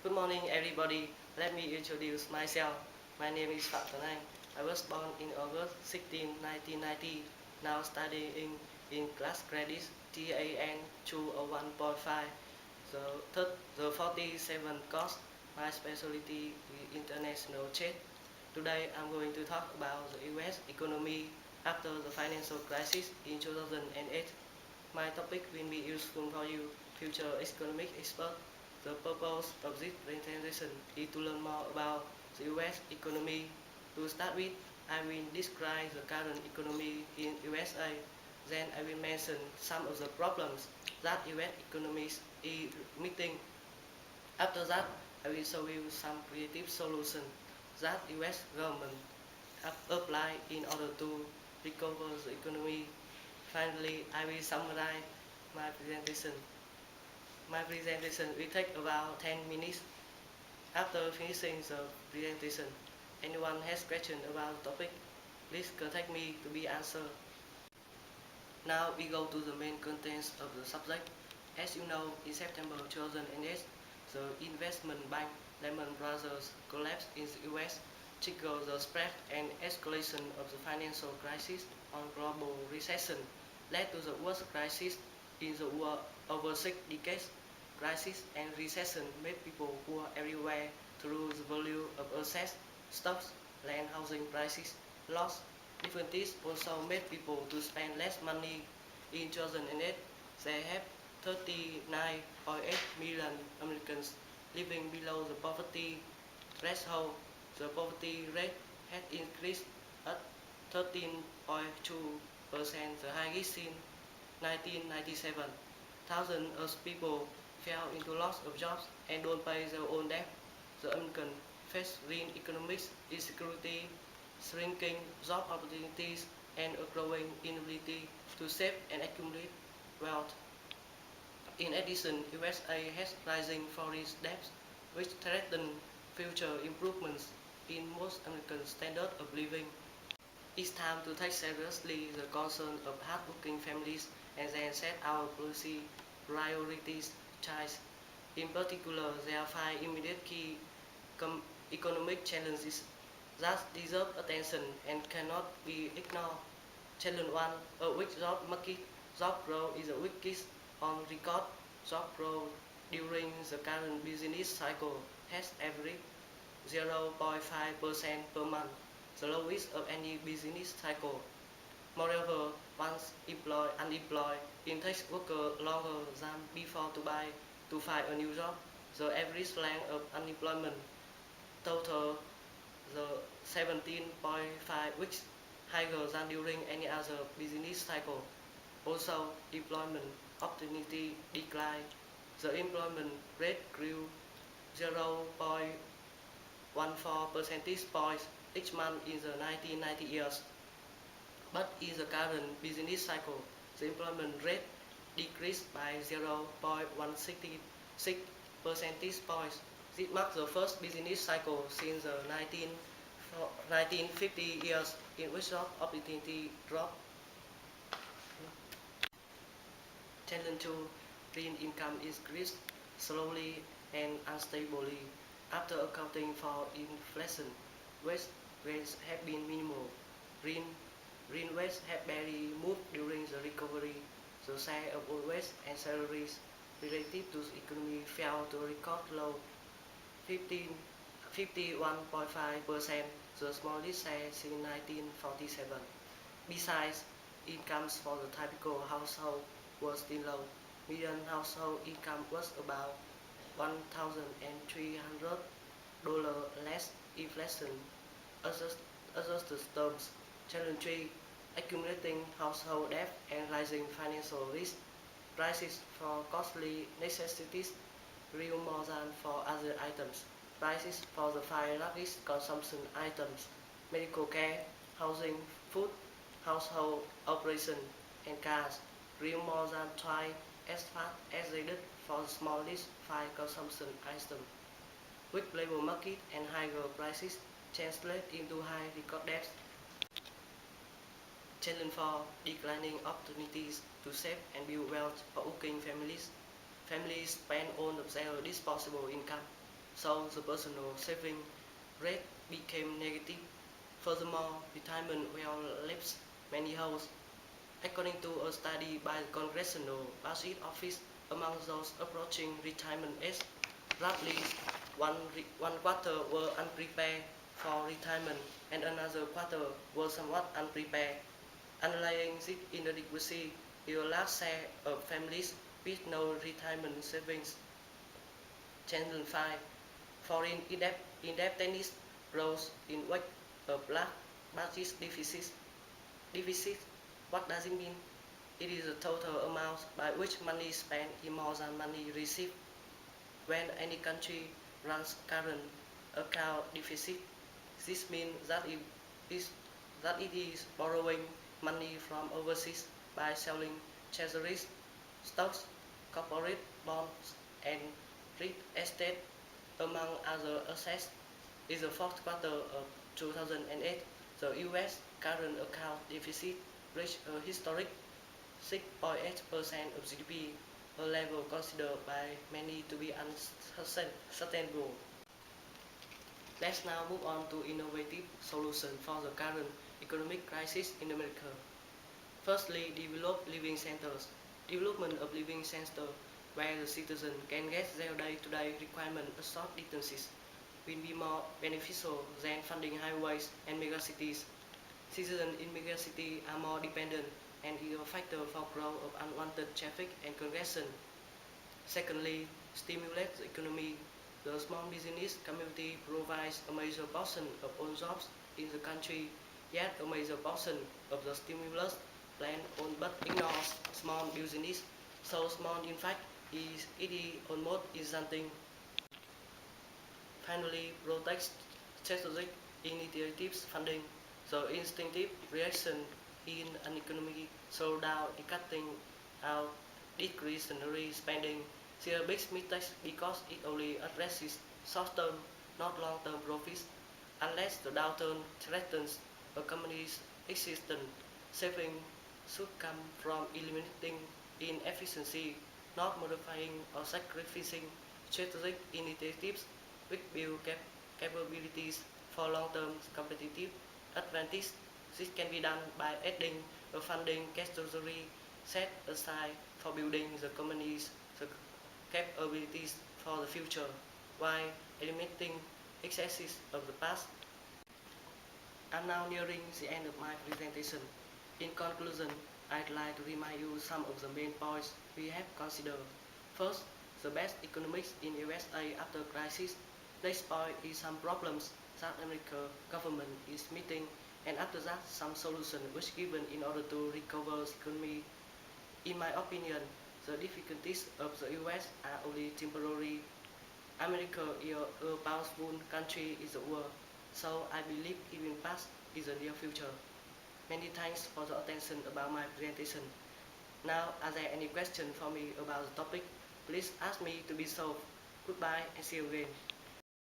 Good morning, everybody. Let me introduce myself. My name is Pham Tuan Anh. I was born in August 16, 1990. Now studying in class credits TAN 201.5. The 47 course. My specialty is international trade. Today I'm going to talk about the US economy after the financial crisis in 2008. My topic will be useful for you, future economic expert. The purpose of this presentation is to learn more about the US economy. To start with, I will describe the current economy in USA. Then I will mention some of the problems that US economy is meeting. After that, I will show you some creative solutions that US government have applied in order to recover the economy. Finally, I will summarize my presentation. My presentation will take about 10 minutes. After finishing the presentation, anyone has questions about the topic, please contact me to be answered. Now we go to the main contents of the subject. As you know, in September 2008, the investment bank Lehman Brothers collapsed in the US, triggered the spread and escalation of the financial crisis on global recession, led to the worst crisis in the world over 6 decades. Crisis and recession made people poor everywhere through the value of assets, stocks, land, housing prices lost. Difficulties also made people to spend less money. In 2008, they have 39.8 million Americans living below the poverty threshold. The poverty rate had increased at 13.2%, the highest since 1997. Thousands of people fell into loss of jobs and don't pay their own debt. The American face real economic insecurity, shrinking job opportunities, and a growing inability to save and accumulate wealth. In addition, USA has rising foreign debts, which threaten future improvements in most American standard of living. It's time to take seriously the concern of hardworking families and then set our policy priorities. In particular, there are 5 immediate key economic challenges that deserve attention and cannot be ignored. Challenge 1, a weak job market. Job growth is the weakest on record. Job growth during the current business cycle has averaged 0.5% per month, the lowest of any business cycle. Moreover, once unemployed, it takes workers longer than before to find a new job. The average length of unemployment total the 17.5 weeks, higher than during any other business cycle. Also, employment opportunity declined. The employment rate grew 0.14 percentage points each month in the 1990 years. But in the current business cycle, the employment rate decreased by 0.166 percentage points. This marks the first business cycle since the 1950 years in which job opportunity dropped. Challenge 2, real income increased slowly and unstably. After accounting for inflation, wage rates have been minimal. Real wages have barely moved during the recovery. The share of old wages and salaries relative to the economy fell to a record low 51.5%, the smallest share since 1947. Besides, incomes for the typical household was still low. Median household income was about $1,300 less inflation adjusted terms. Challenge 3, accumulating household debt and rising financial risk. Prices for costly necessities grew more than for other items. Prices for the 5 largest consumption items, medical care, housing, food, household operation, and cars, grew more than twice as fast as they did for the smallest 5 consumption items. Weak labor market and higher prices translate into high record debts. Challenge 4, declining opportunities to save and build wealth for working families. Families spend all of their disposable income. so the personal saving rate became negative. Furthermore, retirement well leaves many holes. According to a study by the Congressional Budget Office, among those approaching retirement age, roughly one quarter were unprepared for retirement and another quarter were somewhat unprepared. Underlying this inadequacy is a large share of families with no retirement savings. Channel 5. Foreign indebtedness grows in wake of large budget deficits. Deficit, what does it mean? It is the total amount by which money is spent is more than money received. When any country runs current account deficit, this means that it is borrowing money from overseas by selling treasuries, stocks, corporate bonds, and real estate, among other assets. In the fourth quarter of 2008, the U.S. current account deficit reached a historic 6.8% of GDP, a level considered by many to be unsustainable. Let's now move on to innovative solutions for the current economic crisis in America. Firstly, develop living centers. Development of living centers where the citizen can get their day-to-day requirements at short distances will be more beneficial than funding highways and megacities. Citizens in megacities are more dependent and is a factor for growth of unwanted traffic and congestion. Secondly, stimulate the economy. The small business community provides a major portion of all jobs in the country, yet a major portion of the stimulus plan on but ignores small business. So small in fact it is almost insulting. Finally, protect strategic initiatives funding. The instinctive reaction in an economic slowdown is cutting out discretionary spending. They are big mistakes because it only addresses short-term, not long-term profits. Unless the downturn threatens a company's existence, saving should come from eliminating inefficiency, not modifying or sacrificing strategic initiatives which build capabilities for long-term competitive advantage. This can be done by adding a funding category set aside for building the company's capabilities for the future, while eliminating excesses of the past. I'm now nearing the end of my presentation. In conclusion, I'd like to remind you some of the main points we have considered. First, the best economics in USA after crisis. Next point is some problems that American government is meeting, and after that some solution was given in order to recover the economy. In my opinion, the difficulties of the US are only temporary. America is a powerful country in the world, so I believe it will pass in the near future. Many thanks for the attention about my presentation. Now, are there any questions for me about the topic? Please ask me to be solved. Goodbye and see you again.